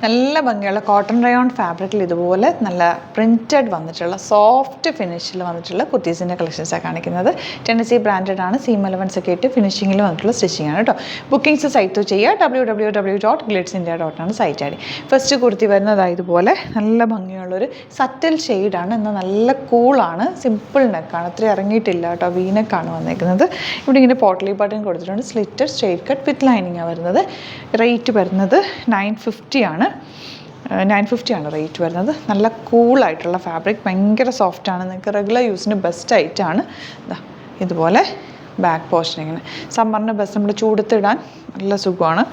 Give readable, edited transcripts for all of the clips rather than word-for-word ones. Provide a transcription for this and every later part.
നല്ല ഭംഗിയുള്ള cotton rayon ഫാബ്രിക്കിൽ ഇതുപോലെ നല്ല പ്രിൻറ്റഡ് വന്നിട്ടുള്ള സോഫ്റ്റ് ഫിനിഷിൽ വന്നിട്ടുള്ള കുർത്തീസിൻ്റെ കളക്ഷൻസാണ് കാണിക്കുന്നത്. ടെന്നസി ബ്രാൻഡഡ് ആണ്. സീം എലവൻസ് ഒക്കെ ഇട്ട് ഫിനിഷിങ്ങിൽ വന്നിട്ടുള്ള സ്റ്റിച്ചിങ് ആണ് കേട്ടോ. ബുക്കിംഗ്സ് സൈറ്റ് ചെയ്യുക www.glitzindia.com ആണ് site I D. First kurti വരുന്നത് ഇതുപോലെ നല്ല ഭംഗിയുള്ളൊരു സറ്റൽ ഷെയ്ഡാണ്. എന്നാൽ നല്ല കൂളാണ്. സിമ്പിൾ നെക്കാണ്, അത്ര ഇറങ്ങിയിട്ടില്ല കേട്ടോ. വീനെക്കാണ് വന്നേക്കുന്നത്. ഇവിടെ ഇങ്ങനെ പോട്ട്ലി ബട്ടൺ കൊടുത്തിട്ടുണ്ട്. Slitted straight cut with lining ആണ് വരുന്നത്. റേറ്റ് വരുന്നത് 950 ആണ്. 950 ആണ് റേറ്റ് വരുന്നത്. നല്ല കൂളായിട്ടുള്ള ഫാബ്രിക്, ഭയങ്കര സോഫ്റ്റാണ്. നിങ്ങൾക്ക് റെഗുലർ യൂസിന് ബെസ്റ്റ് ആയിട്ടാണ്. ഇതുപോലെ ബാക്ക് പോർഷൻ ഇങ്ങനെ സമ്മറിന് ബെസ്റ്റ്, നമ്മൾ ചൂടത്തിടാൻ നല്ല സുഖമാണ്.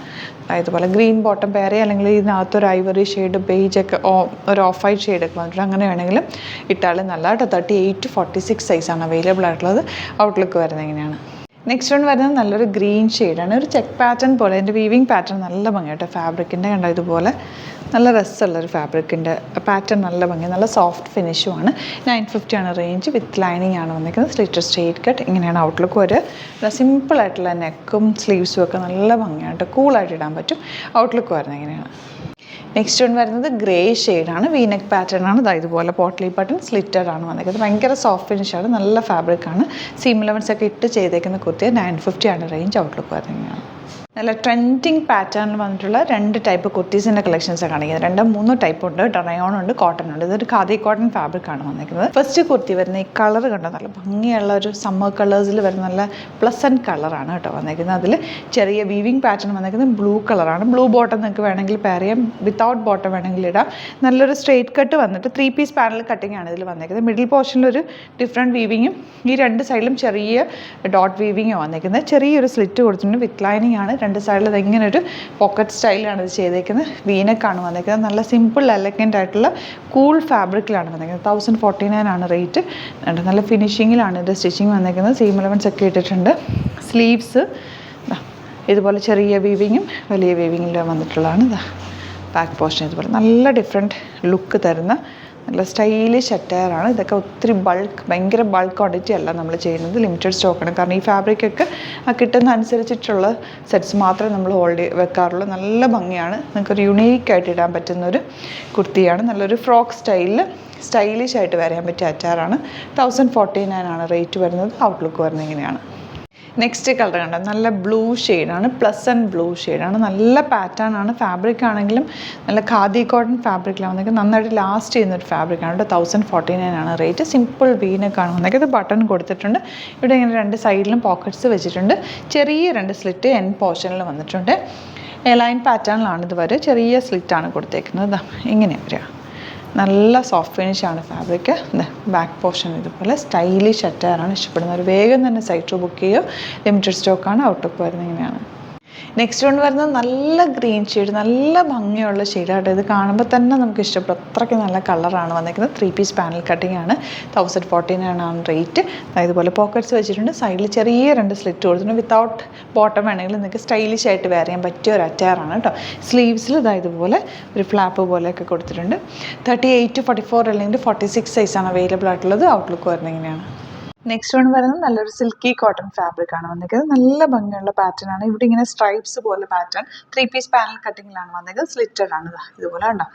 ഇതുപോലെ ഗ്രീൻ ബോട്ടം പേരെ അല്ലെങ്കിൽ ഇതിനകത്തൊരു ഐവറി ഷെയ്ഡ് ബേജൊക്കെ ഒരു ഓഫ് വൈറ്റ് ഷെയ്ഡൊക്കെ വന്നിട്ട് അങ്ങനെ വേണമെങ്കിലും ഇട്ടാലും നല്ല കേട്ടോ. 38 to 46 സൈസാണ് അവൈലബിൾ ആയിട്ടുള്ളത്. ഔട്ട്ലുക്ക് വരുന്നത് ഇങ്ങനെയാണ്. നെക്സ്റ്റ് വൺ വരുന്നത് നല്ലൊരു ഗ്രീൻ ഷെയ്ഡാണ്. ഒരു ചെക്ക് പാറ്റേൺ പോലെ, അതിൻ്റെ വീവിങ് പാറ്റേൺ നല്ല ഭംഗിയായിട്ട് ഫാബ്രിക്കിൻ്റെ കണ്ടോ. ഇതുപോലെ നല്ല രസമുള്ളൊരു ഫാബ്രിക്കിൻ്റെ പാറ്റേൺ, നല്ല ഭംഗി, നല്ല സോഫ്റ്റ് ഫിനിഷുമാണ്. 950 ആണ് റേഞ്ച്. വിത്ത് ലൈനിങ് ആണ് വന്നിരിക്കുന്നത്. സ്ലിറ്റഡ് സ്ട്രെയിറ്റ് കട്ട് ഇങ്ങനെയാണ് ഔട്ട്ലുക്ക്. ഒരു സിമ്പിളായിട്ടുള്ള നെക്കും സ്ലീവ്സും ഒക്കെ നല്ല ഭംഗിയായിട്ട് കൂളായിട്ട് ഇടാൻ പറ്റും. ഔട്ട്ലുക്ക് വരുന്നത് ഇങ്ങനെയാണ്. നെക്സ്റ്റ് വൺ വരുന്നത് ഗ്രേ ഷെയ്ഡാണ്. വീനെക്ക് പാറ്റേൺ ആണ്. ഇതുപോലെ പോട്ട്ലി ബട്ടൺ സ്ലിറ്റഡ് ആണ് വന്നിരിക്കുന്നത്. ഭയങ്കര സോഫ്റ്റ് ഫിനിഷാണ്, നല്ല ഫാബ്രിക്കാണ്. സീം എലവൻസ് ഒക്കെ ഇട്ട് ചെയ്തേക്കുന്ന കുർത്തി. 950 ആണ് റേഞ്ച്. ഔട്ട്ലുക്ക് വരുന്നതാണ്. നല്ല ട്രെൻഡിങ് പാറ്റേണിൽ വന്നിട്ടുള്ള 2 ടൈപ്പ് കുർത്തീസിൻ്റെ കളക്ഷൻസാണ് കാണിക്കുന്നത്. 2-3 ടൈപ്പ് ഉണ്ട്. റയോൺ ഉണ്ട്, കോട്ടൺ ഉണ്ട്. ഇതൊരു ഖാദി കോട്ടൺ ഫാബ്രിക്കാണ് വന്നിരിക്കുന്നത്. ഫസ്റ്റ് കുർത്തി വരുന്ന ഈ കളർ കണ്ടോ, നല്ല ഭംഗിയുള്ള ഒരു സമ്മർ കളേഴ്സിൽ വരുന്ന നല്ല പ്ലസൻറ്റ് കളറാണ് കേട്ടോ വന്നിരിക്കുന്നത്. അതിൽ ചെറിയ വീവിങ് പാറ്റേൺ വന്നിരിക്കുന്നത് ബ്ലൂ കളറാണ്. ബ്ലൂ ബോട്ടം നിങ്ങൾക്ക് വേണമെങ്കിൽ പെയർ ചെയ്യാം, വിത്തൗട്ട് ബോട്ടം വേണമെങ്കിൽ ഇടാം. നല്ലൊരു സ്ട്രെയിറ്റ് കട്ട് വന്നിട്ട് 3 പീസ് പാനൽ കട്ടിങ് ആണ് ഇതിൽ വന്നിരിക്കുന്നത്. മിഡിൽ പോർഷനിലൊരു ഡിഫറെൻറ്റ് വീവിങ്ങും ഈ 2 സൈഡിലും ചെറിയ ഡോട്ട് വീവിങ്ങും വന്നിരിക്കുന്നത്. ചെറിയൊരു സ്ലിറ്റ് കൊടുത്തിട്ടുണ്ട്. വിത്ത് ലൈനിങ് ആണ്. 2 സൈഡിൽ ഇങ്ങനെ ഒരു പോക്കറ്റ് സ്റ്റൈലാണ് ഇത് ചെയ്തേക്കുന്നത്. വീനെക്കാണ് വന്നിരിക്കുന്നത്. നല്ല സിമ്പിൾ എലഗൻ്റ് ആയിട്ടുള്ള കൂൾ ഫാബ്രിക്കിലാണ് വന്നിരിക്കുന്നത്. 1049 ആണ് റേറ്റ്. നല്ല ഫിനിഷിങ്ങിലാണ് ഇത് സ്റ്റിച്ചിങ് വന്നിരിക്കുന്നത്. സീം എലവൻസ് ഒക്കെ ഇട്ടിട്ടുണ്ട്. സ്ലീവ്സ് ഇതുപോലെ ചെറിയ വീവിങ്ങും വലിയ വീവിങ്ങിലും വന്നിട്ടുള്ളതാണ്. ബാക്ക് പോർഷൻ ഇതുപോലെ നല്ല ഡിഫറെൻറ്റ് ലുക്ക് തരുന്ന നല്ല സ്റ്റൈലിഷ് അറ്റയറാണ്. ഇതൊക്കെ ഒത്തിരി ഭയങ്കര ബൾക്ക് ക്വാണ്ടിറ്റി അല്ല നമ്മൾ ചെയ്യുന്നത്. ലിമിറ്റഡ് സ്റ്റോക്കാണ്. കാരണം ഈ ഫാബ്രിക്കൊക്കെ കിട്ടുന്ന അനുസരിച്ചിട്ടുള്ള സെറ്റ്സ് മാത്രമേ നമ്മൾ വെക്കാറുള്ളൂ. നല്ല ഭംഗിയാണ്. നിങ്ങൾക്കൊരു യുണീക്കായിട്ട് ഇടാൻ പറ്റുന്നൊരു കുർത്തിയാണ്. നല്ലൊരു ഫ്രോക്ക് സ്റ്റൈലിഷ് ആയിട്ട് വരാൻ പറ്റിയ അറ്റാറാണ്. 1049 ആണ് റേറ്റ് വരുന്നത്. ഔട്ട്ലുക്ക് വരുന്നത് ഇങ്ങനെയാണ്. നെക്സ്റ്റ് കളർ കണ്ടോ, നല്ല ബ്ലൂ ഷെയ്ഡാണ്. പ്ലസൻറ്റ് ബ്ലൂ ഷെയ്ഡാണ്. നല്ല പാറ്റേൺ ആണ്. ഫാബ്രിക് ആണെങ്കിലും നല്ല ഖാദി കോട്ടൺ ഫാബ്രിക്കിലാണ് വന്നിരിക്കുന്നത്. നന്നായിട്ട് ലാസ്റ്റ് ചെയ്യുന്നൊരു ഫാബ്രിക്കാണ്. 1049 ആണ് റേറ്റ്. സിമ്പിൾ വീനൊക്കെയാണ് വന്നിരിക്കുന്നത്. ബട്ടൺ കൊടുത്തിട്ടുണ്ട്. ഇവിടെ ഇങ്ങനെ 2 സൈഡിലും പോക്കറ്റ്സ് വെച്ചിട്ടുണ്ട്. ചെറിയ 2 സ്ലിറ്റ് എൻ പോർഷനിൽ വന്നിട്ടുണ്ട്. ലൈൻ പാറ്റേണിലാണ് ഇത് വരെ. ചെറിയ സ്ലിറ്റാണ് കൊടുത്തേക്കുന്നത്. ഇങ്ങനെ വരിക. നല്ല സോഫ്റ്റ് ഫിനിഷാണ് ഫാബ്രിക്. ബാക്ക് പോർഷൻ ഇതുപോലെ സ്റ്റൈലിഷ് അറ്റയറാണ്. ഇഷ്ടപ്പെടുന്നവർ വേഗം തന്നെ സൈറ്റ് ബുക്ക് ചെയ്യുക. ലിമിറ്റഡ് സ്റ്റോക്കാണ്. ഔട്ട്ലുക്ക് വരുന്നത് ഇങ്ങനെയാണ്. നെക്സ്റ്റ് വൺ വരുന്നത് നല്ല ഗ്രീൻ ഷെയ്ഡ്, നല്ല ഭംഗിയുള്ള ഷെയ്ഡായിട്ട്. ഇത് കാണുമ്പോൾ തന്നെ നമുക്ക് ഇഷ്ടപ്പെടും. അത്രയ്ക്ക് നല്ല കളറാണ് വന്നിരിക്കുന്നത്. 3 പീസ് പാനൽ കട്ടിങ് ആണ്. 1049 ആണ് റേറ്റ്. ഇതുപോലെ പോക്കറ്റ്സ് വെച്ചിട്ടുണ്ട്. സൈഡിൽ ചെറിയ 2 സ്ലിറ്റ് കൊടുത്തിട്ടുണ്ട്. വിത്തൗട്ട് ബോട്ടം വേണമെങ്കിൽ നിങ്ങൾക്ക് സ്റ്റൈലിഷ് ആയിട്ട് വെയർ ചെയ്യാൻ പറ്റിയ ഒരു അറ്റയറാണ് കേട്ടോ. സ്ലീവ്സിൽ ഇതുപോലെ ഒരു ഫ്ലാപ്പ് പോലെയൊക്കെ കൊടുത്തിട്ടുണ്ട്. 38 to 44 അല്ലെങ്കിൽ 46 സൈസാണ് അവൈലബിൾ ആയിട്ടുള്ളത്. ഔട്ട്ലുക്ക് വരുന്നത് ഇങ്ങനെയാണ്. നെക്സ്റ്റ് വൺ വരുന്നത് നല്ലൊരു സിൽക്കി കോട്ടൺ ഫാബ്രിക് ആണ് വന്നിരിക്കുന്നത്. നല്ല ഭംഗിയുള്ള പാറ്റേൺ ആണ്. ഇവിടെ ഇങ്ങനെ സ്ട്രൈപ്സ് പോലെ പാറ്റേൺ 3 പീസ് പാനൽ കട്ടിങ്ങിലാണ് വന്നിരിക്കുന്നത്. സ്ലിറ്റഡ് ആണ്. ഇതുപോലെ ഉണ്ടോ,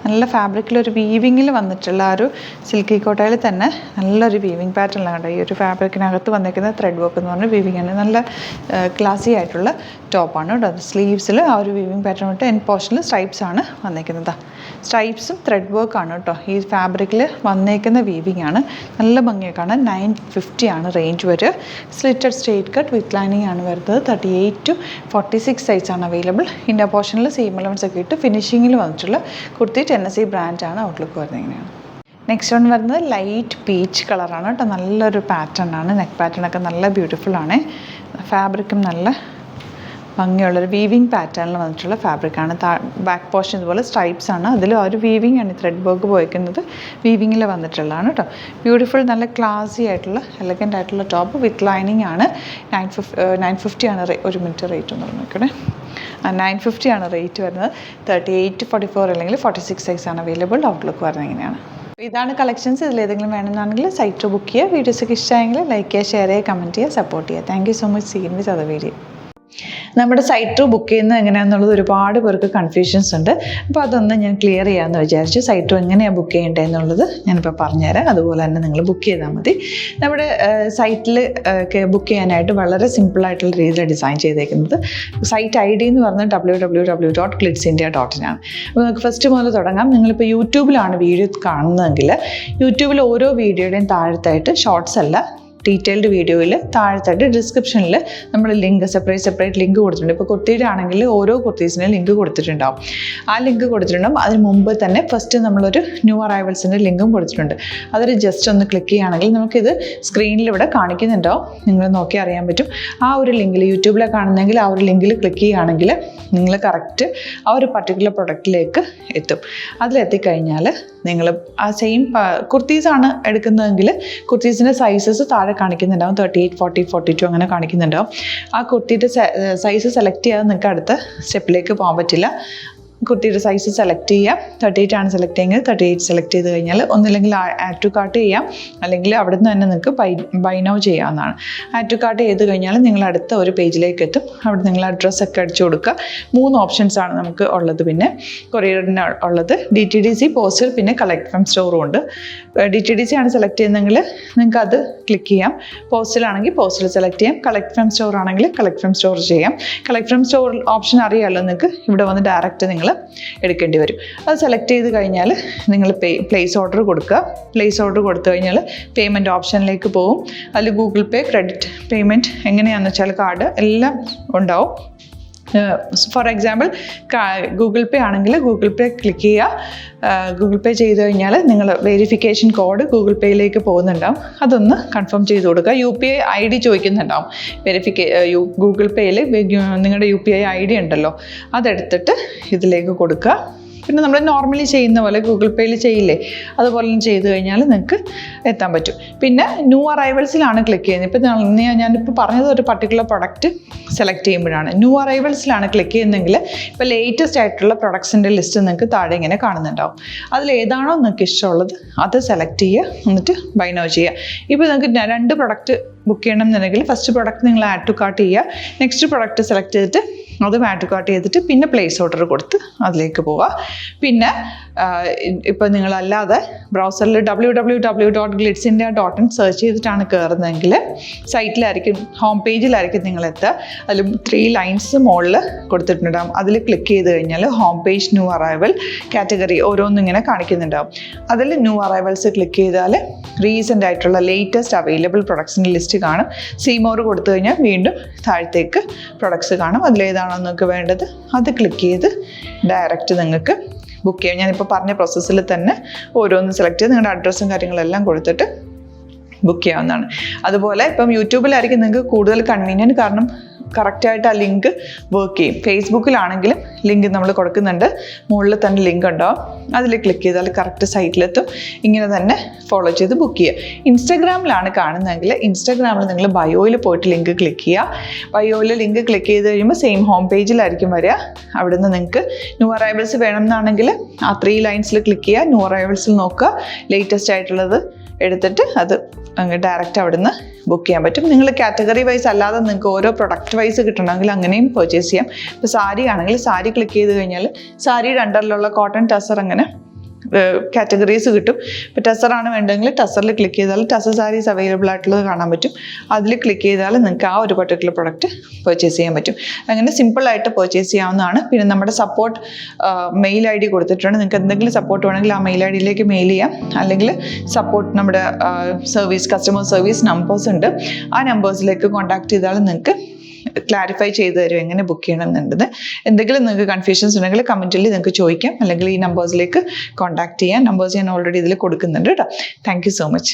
നല്ല ഫാബ്രിക്കിലൊരു വീവിങ്ങിൽ വന്നിട്ടുള്ള ഒരു സിൽക്കി കോട്ടയിൽ തന്നെ നല്ലൊരു വീവിങ് പാറ്റേണിലാണ് കണ്ടോ. ഈ ഒരു ഫാബ്രിക്കിനകത്ത് വന്നിരിക്കുന്ന ത്രെഡ് വർക്ക് എന്ന് പറഞ്ഞാൽ വീവിങ് ആണ്. നല്ല ക്ലാസി ആയിട്ടുള്ള ടോപ്പാണ് കേട്ടോ. സ്ലീവ്സിൽ ആ ഒരു വീവിങ് പാറ്റേൺ ഇട്ട് എൻ പോർഷനിൽ സ്ട്രൈപ്സ് ആണ് വന്നിരിക്കുന്നത്. സ്ട്രൈപ്സും ത്രെഡ് വർക്കാണ് കേട്ടോ ഈ ഫാബ്രിക്കിൽ വന്നേക്കുന്ന വീവിങ് ആണ്. നല്ല ഭംഗിയൊക്കെയാണ്. 950 ആണ് റേഞ്ച് വരിക. Slitted straight cut with lining ആണ് വരുന്നത്. 38 to 46 സൈസാണ് അവൈലബിൾ. ഇന്ന പോർഷനിൽ സീം എലവൻസ് ഒക്കെ ഇട്ട് ഫിനിഷിങ്ങിൽ വന്നിട്ടുള്ള കുർത്തി. ടെന്നസി ബ്രാൻഡാണ്. ഔട്ട്ലുക്ക് വരുന്നത് ഇങ്ങനെയാണ്. നെക്സ്റ്റ് വൺ വരുന്നത് ലൈറ്റ് പീച്ച് കളറാണ് കേട്ടോ. നല്ലൊരു പാറ്റേൺ ആണ്. നെക്ക് പാറ്റേൺ ഒക്കെ നല്ല ബ്യൂട്ടിഫുൾ ആണ്. ഫാബ്രിക്കും നല്ല ഭംഗിയുള്ളൊരു വീവിങ് പാറ്റേണിൽ വന്നിട്ടുള്ള ഫാബ്രിക്കാണ്. ബാക്ക് പോർഷൻ ഇതുപോലെ സ്ട്രൈപ്സ് ആണ്. അതിൽ ഒരു വീവിങ് ആണ് ത്രെഡ് വർക്ക് പോയിക്കുന്നത്. വീവിങ്ങിൽ വന്നിട്ടുള്ളതാണ് കേട്ടോ. ബ്യൂട്ടിഫുൾ നല്ല ക്ലാസി ആയിട്ടുള്ള എലഗൻ്റ് ആയിട്ടുള്ള ടോപ്പ് വിത്ത് ലൈനിങ് ആണ്. 950 ആണ്. ഒരു മിനിറ്റ് റേറ്റ് ഒന്ന് നോക്കണേ. 950 ആണ് റേറ്റ് വരുന്നത്. 38 to 44 അല്ലെങ്കിൽ 46 സൈസാണ് അവൈലബിൾ. ഔട്ട്ലുക്ക് വരുന്നത് ഇങ്ങനെയാണ്. ഇതാണ് കളക്ഷൻസ്. ഇതിലേതെങ്കിലും വേണമെന്നാണെങ്കിൽ സൈറ്റ് ബുക്ക് ചെയ്യുക. വീഡിയോസൊക്കെ ഇഷ്ടമായെങ്കിൽ ലൈക്ക് ചെയ്യുക, ഷെയർ ചെയ്യുക, കമൻറ്റ് ചെയ്യുക, സപ്പോർട്ട് ചെയ്യുക. Thank you so much. Seen with other video. നമ്മുടെ സൈറ്റ് ത്രൂ ബുക്ക് ചെയ്യുന്നത് എങ്ങനെയാണെന്നുള്ളത് ഒരുപാട് പേർക്ക് കൺഫ്യൂഷൻസ് ഉണ്ട്. അപ്പോൾ അതൊന്ന് ഞാൻ ക്ലിയർ ചെയ്യാമെന്ന് വിചാരിച്ചു. സൈറ്റ് ത്രൂ എങ്ങനെയാണ് ബുക്ക് ചെയ്യേണ്ടത് എന്നുള്ളത് ഞാനിപ്പോൾ പറഞ്ഞുതരാം. അതുപോലെ തന്നെ നിങ്ങൾ ബുക്ക് ചെയ്താൽ മതി. നമ്മുടെ സൈറ്റിൽ ബുക്ക് ചെയ്യാനായിട്ട് വളരെ സിമ്പിളായിട്ടുള്ള രീതിയിൽ ഡിസൈൻ ചെയ്തേക്കുന്നത്. സൈറ്റ് ID എന്ന് പറഞ്ഞാൽ www.glitzindia.in ആണ്. അപ്പോൾ നമുക്ക് ഫസ്റ്റ് മുതൽ തുടങ്ങാം. നിങ്ങളിപ്പോൾ യൂട്യൂബിലാണ് വീഡിയോ കാണുന്നതെങ്കിൽ യൂട്യൂബിൽ ഓരോ വീഡിയോയുടെയും താഴത്തായിട്ട് ഷോർട്സ് അല്ല, ഡീറ്റെയിൽഡ് വീഡിയോയിൽ താഴത്തായിട്ട് ഡിസ്ക്രിപ്ഷനിൽ നമ്മൾ ലിങ്ക് സെപ്പറേറ്റ് ലിങ്ക് കൊടുത്തിട്ടുണ്ട്. ഇപ്പോൾ കുർത്തിയുടെ ആണെങ്കിൽ ഓരോ കുർത്തീസിനും ലിങ്ക് കൊടുത്തിട്ടുണ്ടാവും. ആ ലിങ്ക് കൊടുത്തിട്ടുണ്ടാവും. അതിന് മുമ്പ് തന്നെ ഫസ്റ്റ് നമ്മളൊരു ന്യൂ അറൈവൽസിൻ്റെ ലിങ്കും കൊടുത്തിട്ടുണ്ട്. അതൊരു ജസ്റ്റ് ഒന്ന് ക്ലിക്ക് ചെയ്യുകയാണെങ്കിൽ നമുക്കിത് സ്ക്രീനിൽ ഇവിടെ കാണിക്കുന്നുണ്ടാവും. നിങ്ങൾ നോക്കി അറിയാൻ പറ്റും. ആ ഒരു ലിങ്കിൽ യൂട്യൂബിലെ കാണുന്നെങ്കിൽ ആ ഒരു ലിങ്കിൽ ക്ലിക്ക് ചെയ്യുകയാണെങ്കിൽ നിങ്ങൾ കറക്റ്റ് ആ ഒരു പർട്ടിക്കുലർ പ്രൊഡക്റ്റിലേക്ക് എത്തും. അതിലെത്തിക്കഴിഞ്ഞാൽ നിങ്ങൾ ആ സെയിം കുർത്തീസാണ് എടുക്കുന്നതെങ്കിൽ കുർത്തീസിൻ്റെ സൈസസ് താഴെ കാണിക്കുന്നുണ്ടാവും. 38, 40, 42 അങ്ങനെ കാണിക്കുന്നുണ്ടാവും. ആ കുർത്തിയുടെ സൈസ് സെലക്ട് ചെയ്യാതെ നിങ്ങൾക്ക് അടുത്ത സ്റ്റെപ്പിലേക്ക് പോകാൻ പറ്റില്ല. കുർത്തിയുടെ സൈസ് സെലക്ട് ചെയ്യാം. 38 ആണ് സെലക്ട് ചെയ്യുന്നത്. 38 സെലക്ട് ചെയ്ത് കഴിഞ്ഞാൽ ഒന്നില്ലെങ്കിൽ ആഡ് ടു കാർട്ട് ചെയ്യാം, അല്ലെങ്കിൽ അവിടെ നിന്ന് തന്നെ നിങ്ങൾക്ക് ബൈ നൗ ചെയ്യാവുന്നതാണ്. ആഡ് ടു കാർട്ട് ചെയ്ത് കഴിഞ്ഞാൽ നിങ്ങൾ അടുത്ത ഒരു പേജിലേക്ക് എത്തും. അവിടെ നിങ്ങൾ അഡ്രസ്സൊക്കെ അടിച്ചു കൊടുക്കുക. 3 ഓപ്ഷൻസാണ് നമുക്ക് ഉള്ളത്. പിന്നെ കൊറിയറിന് ഉള്ളത് DTDC, പോസ്റ്റൽ, പിന്നെ കളക്ട് ഫ്രം സ്റ്റോറും ഉണ്ട്. DTDC ആണ് സെലക്ട് ചെയ്യുന്നതെങ്കിൽ നിങ്ങൾക്ക് അത് ക്ലിക്ക് ചെയ്യാം. പോസ്റ്റലാണെങ്കിൽ പോസ്റ്റൽ സെലക്ട് ചെയ്യാം. കളക്ട് ഫ്രം സ്റ്റോർ ആണെങ്കിൽ കളക്ട് ഫ്രം സ്റ്റോർ ചെയ്യാം. കളക്ട് ഫ്രം സ്റ്റോർ ഓപ്ഷൻ അറിയാമല്ലോ നിങ്ങൾക്ക്. ഇവിടെ വന്ന് ഡയറക്റ്റ് നിങ്ങൾ എടുക്കേണ്ടി വരും. അത് സെലക്ട് ചെയ്ത് കഴിഞ്ഞാൽ നിങ്ങൾ പ്ലേസ് ഓർഡർ കൊടുക്കുക. പ്ലേസ് ഓർഡർ കൊടുത്തു കഴിഞ്ഞാൽ പേയ്മെൻറ്റ് ഓപ്ഷനിലേക്ക് പോകും. അതിൽ ഗൂഗിൾ പേ, ക്രെഡിറ്റ് പേയ്മെൻറ്റ് എങ്ങനെയാണെന്ന് വെച്ചാൽ കാർഡ് എല്ലാം ഉണ്ടാവും. ഫോർ എക്സാമ്പിൾ ഗൂഗിൾ പേ ആണെങ്കിൽ ഗൂഗിൾ പേ ക്ലിക്ക് ചെയ്യുക. ഗൂഗിൾ പേ ചെയ്ത് കഴിഞ്ഞാൽ നിങ്ങൾ വെരിഫിക്കേഷൻ കോഡ് ഗൂഗിൾ പേയിലേക്ക് പോകുന്നുണ്ടാവും. അതൊന്ന് കൺഫേം ചെയ്ത് കൊടുക്കുക. UPI ID ചോദിക്കുന്നുണ്ടാവും. ഗൂഗിൾ പേയിൽ നിങ്ങളുടെ UPI ID ഉണ്ടല്ലോ, അതെടുത്തിട്ട് ഇതിലേക്ക് കൊടുക്കുക. പിന്നെ നമ്മൾ നോർമലി ചെയ്യുന്ന പോലെ ഗൂഗിൾ പേയിൽ ചെയ്യില്ലേ, അതുപോലെ ചെയ്ത് കഴിഞ്ഞാൽ നിങ്ങൾക്ക് എത്താൻ പറ്റും. പിന്നെ ന്യൂ അറൈവൽസിലാണ് ക്ലിക്ക് ചെയ്യുന്നത്. ഇപ്പോൾ ഞാനിപ്പോൾ പറഞ്ഞത് ഒരു പർട്ടിക്കുലർ പ്രൊഡക്റ്റ് സെലക്ട് ചെയ്യുമ്പോഴാണ്. ന്യൂ അറൈവൽസിലാണ് ക്ലിക്ക് ചെയ്യുന്നതെങ്കിൽ ഇപ്പോൾ ലേറ്റസ്റ്റ് ആയിട്ടുള്ള പ്രൊഡക്ട്സിൻ്റെ ലിസ്റ്റ് നിങ്ങൾക്ക് താഴെ ഇങ്ങനെ കാണുന്നുണ്ടാവും. അതിലേതാണോ നിങ്ങൾക്ക് ഇഷ്ടമുള്ളത് അത് സെലക്ട് ചെയ്യുക, എന്നിട്ട് ബൈ നൗ ചെയ്യുക. ഇപ്പോൾ നിങ്ങൾക്ക് 2 പ്രൊഡക്റ്റ് ബുക്ക് ചെയ്യണം എന്നുണ്ടെങ്കിൽ ഫസ്റ്റ് പ്രൊഡക്റ്റ് നിങ്ങൾ ആഡ് ടു കാർട്ട് ചെയ്യുക. നെക്സ്റ്റ് പ്രൊഡക്റ്റ് സെലക്ട് ചെയ്തിട്ട് അതും ആഡ് ടു കാർട്ട് ചെയ്തിട്ട് പിന്നെ പ്ലേസ് ഓർഡർ കൊടുത്ത് അതിലേക്ക് പോവുക. പിന്നെ ഇപ്പോൾ നിങ്ങളല്ലാതെ ബ്രൗസറിൽ www.glitzindia.in സെർച്ച് ചെയ്തിട്ടാണ് കയറുന്നതെങ്കിൽ സൈറ്റിലായിരിക്കും, ഹോം പേജിലായിരിക്കും നിങ്ങളെത്തുക. അതിൽ 3 ലൈൻസ് മുകളിൽ കൊടുത്തിട്ടുണ്ടാകും. അതിൽ ക്ലിക്ക് ചെയ്ത് കഴിഞ്ഞാൽ home page, new arrival, category ഓരോന്നും ഇങ്ങനെ കാണിക്കുന്നുണ്ടാവും. അതിൽ ന്യൂ അറൈവൽസ് ക്ലിക്ക് ചെയ്താൽ റീസെൻ്റ് ആയിട്ടുള്ള ലേറ്റസ്റ്റ് അവൈലബിൾ പ്രൊഡക്ട്സിൻ്റെ ലിസ്റ്റ് കാണും. സീമോർ കൊടുത്തു കഴിഞ്ഞാൽ വീണ്ടും താഴത്തേക്ക് പ്രൊഡക്ട്സ് കാണും. അതിലേതാണോ നിങ്ങൾക്ക് വേണ്ടത് അത് ക്ലിക്ക് ചെയ്ത് ഡയറക്റ്റ് നിങ്ങൾക്ക് ബുക്ക് ചെയ്യാം. ഞാനിപ്പോൾ പറഞ്ഞ പ്രോസസ്സിൽ തന്നെ ഓരോന്ന് സെലക്ട് ചെയ്ത് നിങ്ങളുടെ അഡ്രസ്സും കാര്യങ്ങളെല്ലാം കൊടുത്തിട്ട് ബുക്ക് ചെയ്യാവുന്നതാണ്. അതുപോലെ ഇപ്പം യൂട്യൂബിലായിരിക്കും നിങ്ങൾക്ക് കൂടുതൽ കൺവീനിയൻറ്റ്, കാരണം കറക്റ്റായിട്ട് ആ ലിങ്ക് വർക്ക് ചെയ്യും. ഫേസ്ബുക്കിലാണെങ്കിലും ലിങ്ക് നമ്മൾ കൊടുക്കുന്നുണ്ട്, മുകളിൽ തന്നെ ലിങ്ക് ഉണ്ടാവും. അതിൽ ക്ലിക്ക് ചെയ്താൽ കറക്റ്റ് സൈറ്റിലെത്തും. ഇങ്ങനെ തന്നെ ഫോളോ ചെയ്ത് ബുക്ക് ചെയ്യുക. ഇൻസ്റ്റാഗ്രാമിലാണ് കാണുന്നതെങ്കിൽ ഇൻസ്റ്റാഗ്രാമിൽ നിങ്ങൾ ബയോയിൽ പോയിട്ട് ലിങ്ക് ക്ലിക്ക് ചെയ്യുക. ബയോയിൽ ലിങ്ക് ക്ലിക്ക് ചെയ്ത് കഴിയുമ്പോൾ സെയിം ഹോം പേജിലായിരിക്കും വരിക. അവിടുന്ന് നിങ്ങൾക്ക് ന്യൂ അറൈവൽസ് വേണമെന്നാണെങ്കിൽ ആ 3 ലൈൻസിൽ ക്ലിക്ക് ചെയ്യുക. ന്യൂ അറൈവൽസിൽ നോക്കുക, ലേറ്റസ്റ്റ് ആയിട്ടുള്ളത് എടുത്തിട്ട് അത് അങ്ങ് ഡയറക്റ്റ് അവിടുന്ന് ബുക്ക് ചെയ്യാൻ പറ്റും. നിങ്ങൾ കാറ്റഗറി വൈസ് അല്ലാതെ നിങ്ങൾക്ക് ഓരോ പ്രൊഡക്റ്റ് വൈസ് കിട്ടണമെങ്കിൽ അങ്ങനെയും പർച്ചേസ് ചെയ്യാം. ഇപ്പോൾ സാരി ആണെങ്കിൽ സാരി ക്ലിക്ക് ചെയ്ത് കഴിഞ്ഞാൽ സാരിയുടെ അണ്ടറിലുള്ള കോട്ടൺ ടസർ അങ്ങനെ കാറ്റഗറീസ് കിട്ടും. ഇപ്പോൾ ടസറാണ് വേണ്ടതെങ്കിൽ ടസറിൽ ക്ലിക്ക് ചെയ്താൽ ടസർ സാരീസ് അവൈലബിൾ ആയിട്ടുള്ളത് കാണാൻ പറ്റും. അതിൽ ക്ലിക്ക് ചെയ്താൽ നിങ്ങൾക്ക് ആ ഒരു പർട്ടിക്കുലർ പ്രൊഡക്റ്റ് പർച്ചേസ് ചെയ്യാൻ പറ്റും. അങ്ങനെ സിമ്പിളായിട്ട് പർച്ചേസ് ചെയ്യാവുന്നതാണ്. പിന്നെ നമ്മുടെ സപ്പോർട്ട് മെയിൽ ID കൊടുത്തിട്ടുണ്ട്. നിങ്ങൾക്ക് എന്തെങ്കിലും സപ്പോർട്ട് വേണമെങ്കിൽ ആ മെയിൽ IDയിലേക്ക് മെയിൽ ചെയ്യാം. അല്ലെങ്കിൽ സപ്പോർട്ട് നമ്മുടെ കസ്റ്റമർ സർവീസ് നമ്പേഴ്സ് ഉണ്ട്. ആ നമ്പേഴ്സിലേക്ക് കോൺടാക്ട് ചെയ്താൽ നിങ്ങൾക്ക് ക്ലാരിഫൈ ചെയ്ത് തരും എങ്ങനെ ബുക്ക് ചെയ്യണം എന്നുള്ളത്. എന്തെങ്കിലും നിങ്ങൾക്ക് കൺഫ്യൂഷൻസ് ഉണ്ടെങ്കിൽ കമൻറ്റിൽ നിങ്ങൾക്ക് ചോദിക്കാം, അല്ലെങ്കിൽ ഈ നമ്പേഴ്സിലേക്ക് കോൺടാക്ട് ചെയ്യാം. നമ്പേഴ്സ് ഞാൻ ഓൾറെഡി ഇതിൽ കൊടുക്കുന്നുണ്ട് കേട്ടോ. Thank you so much.